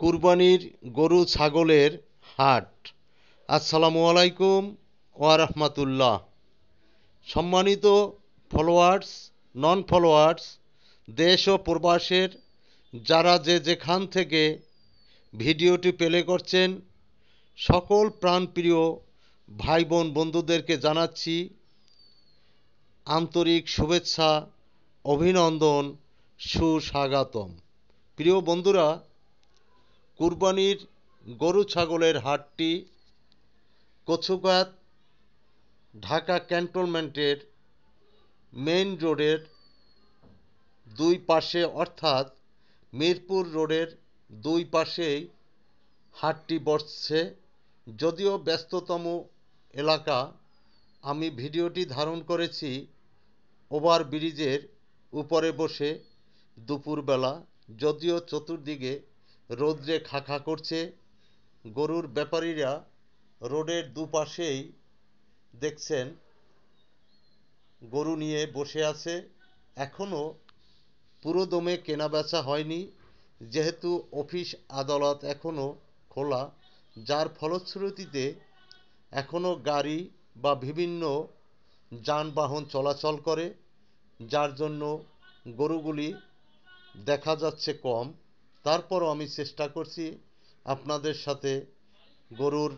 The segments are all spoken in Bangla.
কুরবানির গরু ছাগলের হাট। আসসালামু আলাইকুম ওয়া রাহমাতুল্লাহ। সম্মানিত ফলোয়ার্স, নন ফলোয়ার্স, দেশ ও প্রবাসের যারা যে যেখান থেকে ভিডিওটি প্লে করছেন, সকল প্রাণপ্রিয় ভাই বোন বন্ধুদেরকে জানাচ্ছি আন্তরিক শুভেচ্ছা, অভিনন্দন, সুস্বাগতম। প্রিয় বন্ধুরা, কুরবানির গরু ছাগলের হাটটি কচুগাছ ঢাকা ক্যান্টনমেন্টের মেইন রোডের দুই পাশে, অর্থাৎ মিরপুর রোডের দুই পাশেই হাটটি বসছে। যদিও ব্যস্ততম এলাকা, আমি ভিডিওটি ধারণ করেছি ওভারব্রিজের উপরে বসে দুপুরবেলা। যদিও চতুর্দিকে রৌদ্রে খাঁ করছে, গরুর ব্যাপারীরা রোডের দুপাশেই দেখছেন গরু নিয়ে বসে আছে। এখনও পুরোদমে কেনাবেচা হয়নি, যেহেতু অফিস আদালত এখনও খোলা, যার ফলশ্রুতিতে এখনও গাড়ি বা বিভিন্ন যানবাহন চলাচল করে, যার জন্য গরুগুলি দেখা যাচ্ছে কম। তারপরও আমি চেষ্টা করছি আপনাদের সাথে গরুর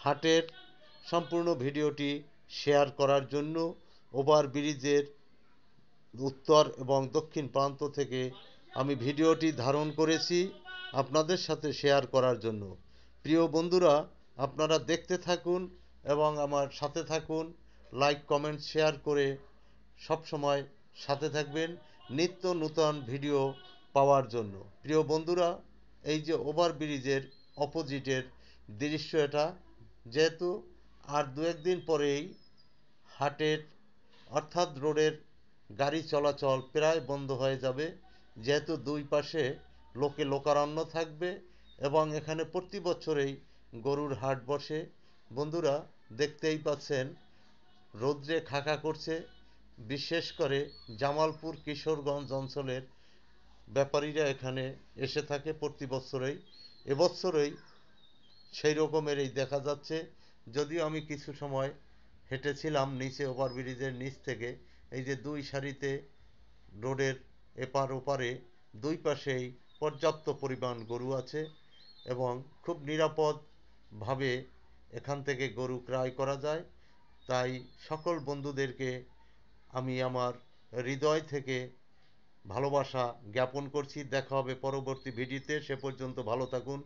হাটের সম্পূর্ণ ভিডিওটি শেয়ার করার জন্য। ওভারব্রিজের উত্তর এবং দক্ষিণ প্রান্ত থেকে আমি ভিডিওটি ধারণ করেছি আপনাদের সাথে শেয়ার করার জন্য। প্রিয় বন্ধুরা, আপনারা দেখতে থাকুন এবং আমার সাথে থাকুন। লাইক, কমেন্ট, শেয়ার করে সবসময় সাথে থাকবেন নিত্য নূতন ভিডিও পাওয়ার জন্য। প্রিয় বন্ধুরা, এই যে ওভারব্রিজের অপোজিটের দৃশ্য এটা, যেহেতু আর দু একদিন পরেই হাটের অর্থাৎ রোডের গাড়ি চলাচল প্রায় বন্ধ হয়ে যাবে, যেহেতু দুই পাশে লোকে লোকারণ্য থাকবে এবং এখানে প্রতি বছরেই গরুর হাট বসে। বন্ধুরা, দেখতেই পাচ্ছেন রৌদ্রে খাঁ করছে। বিশেষ করে জামালপুর কিশোরগঞ্জ অঞ্চলের ব্যাপারীরা এখানে এসে থাকে প্রতি বছরেই। এবছরই সেই রকমেরই দেখা যাচ্ছে। যদিও আমি কিছু সময় হেঁটেছিলাম নিচে, ওভারব্রিজের নিচ থেকে, এই যে দুই সারিতে রোডের এপার ওপারে দুই পাশেই পর্যাপ্ত পরিমাণ গরু আছে এবং খুব নিরাপদভাবে এখান থেকে গরু ক্রয় করা যায়। তাই সকল বন্ধুদেরকে আমি আমার হৃদয় থেকে ভালোবাসা জ্ঞাপন করছি। দেখা হবে পরবর্তী ভিডিওতে। সে পর্যন্ত ভালো থাকুন।